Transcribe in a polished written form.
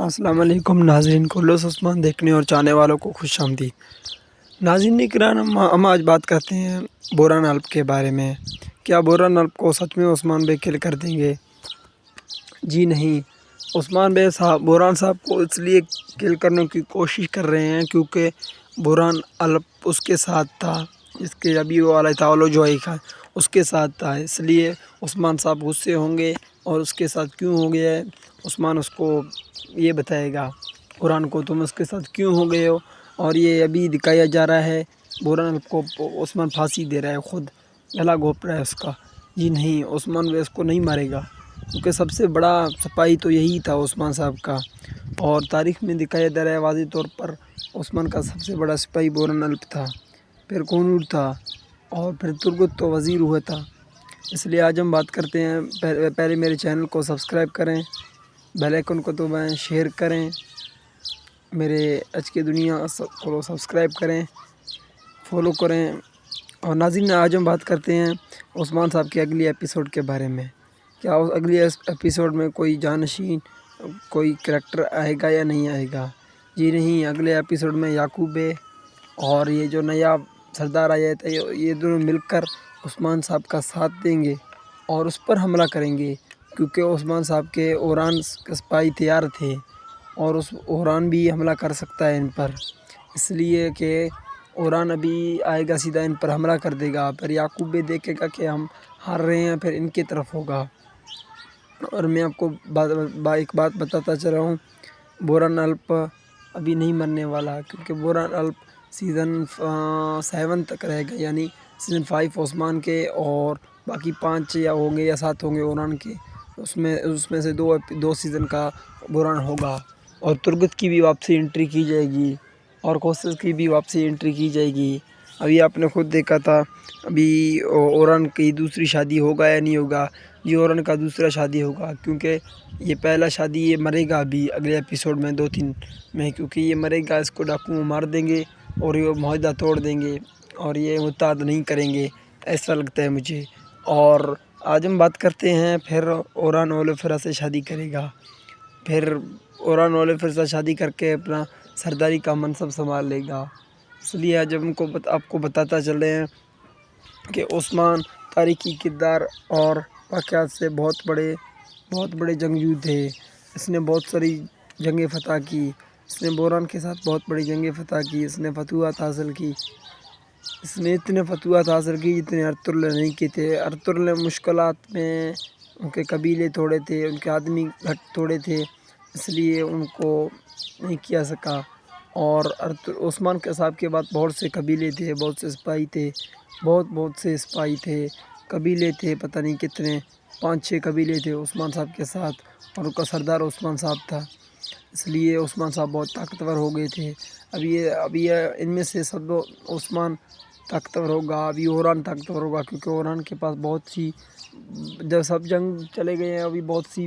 السلام علیکم ناظرین کو لوس عثمان دیکھنے اور چاہنے والوں کو خوش آمدید۔ ناظرین کرام، ہم آج بات کرتے ہیں بوران الپ کے بارے میں۔ کیا بوران الپ کو سچ میں عثمان بے کل کر دیں گے؟ جی نہیں، عثمان بے بوران صاحب کو اس لیے کل کرنے کی کوشش کر رہے ہیں کیونکہ بوران الپ اس کے ساتھ تھا، اس کے ابھی وہ علیہ تعالیٰ جو ہے اس کے ساتھ تھا، اس لیے عثمان صاحب غصے ہوں گے اور اس کے ساتھ کیوں ہو گیا ہے عثمان اس کو یہ بتائے گا بوران کو، تم اس کے ساتھ کیوں ہو گئے ہو، اور یہ ابھی دکھایا جا رہا ہے بوران کو عثمان پھانسی دے رہا ہے، خود گلا گھونپ رہا ہے اس کا۔ جی نہیں، عثمان اس کو نہیں مارے گا کیونکہ سب سے بڑا سپاہی تو یہی تھا عثمان صاحب کا، اور تاریخ میں دکھایا جا رہا ہے واضح طور پر عثمان کا سب سے بڑا سپاہی بوران الپ تھا، پھر کونور تھا، اور پھر ترگت تو وزیر ہوا تھا۔ اس لیے آج ہم بات کرتے ہیں، پہلے میرے چینل کو سبسکرائب کریں، بیل آئیکن کو دبائیں، شیئر کریں، میرے ایچ کے دنیا کو سبسکرائب کریں، فالو کریں۔ اور ناظرین، آج ہم بات کرتے ہیں عثمان صاحب کے اگلی ایپیسوڈ کے بارے میں۔ کیا اگلی ایپیسوڈ میں کوئی جانشین کوئی کریکٹر آئے گا یا نہیں آئے گا؟ جی نہیں، اگلے ایپیسوڈ میں یعقوب بے اور یہ جو نیا سردار آیا تھا یہ دونوں مل کر عثمان صاحب کا ساتھ دیں گے اور اس پر حملہ کریں گے، کیونکہ عثمان صاحب کے اوران سپاہی تیار تھے اور اس اوران بھی حملہ کر سکتا ہے ان پر، اس لیے کہ اوران ابھی آئے گا سیدھا ان پر حملہ کر دے گا، پھر یعقوب بھی دیکھے گا کہ ہم ہار رہے ہیں، پھر ان کی طرف ہوگا۔ اور میں آپ کو ایک بات بتاتا چل رہا ہوں، بوران الپ ابھی نہیں مرنے والا، کیونکہ بوران الپ سیزن 7 تک رہے گا، یعنی سیزن 5 عثمان کے اور باقی 5 یا ہوں گے یا 7 ہوں گے اوران کے، اس میں سے دو سیزن کا بوران ہوگا، اور ترگت کی بھی واپسی انٹری کی جائے گی اور کوسس کی بھی واپسی انٹری کی جائے گی۔ ابھی آپ نے خود دیکھا تھا ابھی اوران کی دوسری شادی ہوگا یا نہیں ہوگا؟ یہ اوران کا دوسرا شادی ہوگا، کیونکہ یہ پہلا شادی یہ مرے گا ابھی اگلے ایپیسوڈ میں 2-3 میں، کیونکہ یہ مرے گا، اس کو ڈاکو مار دیں گے اور یہ معاہدہ توڑ دیں گے اور یہ متحد نہیں کریں گے، ایسا لگتا ہے مجھے۔ اور آج ہم بات کرتے ہیں پھر اوران اولفرا سے شادی کرے گا، پھر اوران اولفرا سے شادی کر کے اپنا سرداری کا منصب سنبھال لے گا۔ اس لیے آج ہم آپ کو بتاتا چل رہے ہیں کہ عثمان تاریخی کردار اور واقعات سے بہت بڑے جنگجو تھے، اس نے بہت ساری جنگیں فتح کی، اس نے بوران کے ساتھ بہت بڑی جنگیں فتح کی، اس نے فتوحات حاصل کی، اس نے اتنے فتوحات حاصل کی جتنے ارطغرل نے نہیں کیے تھے۔ ارطغرل نے مشکلات میں ان کے قبیلے توڑے تھے، ان کے آدمی توڑے تھے، اس لیے ان کو نہیں کیا سکا۔ اور عثمان کے صاحب کے بعد بہت سے قبیلے تھے، بہت سے سپاہی تھے، بہت سے سپاہی تھے، قبیلے تھے، پتہ نہیں کتنے، 5-6 قبیلے تھے عثمان صاحب کے ساتھ، اور ان کا سردار عثمان صاحب تھا، اس لیے عثمان صاحب بہت طاقتور ہو گئے تھے۔ ابھی ان میں سے سب عثمان طاقتور ہوگا، ابھی اوران طاقتور ہوگا، کیونکہ اوران کے پاس بہت سی، جب سب جنگ چلے گئے ہیں ابھی بہت سی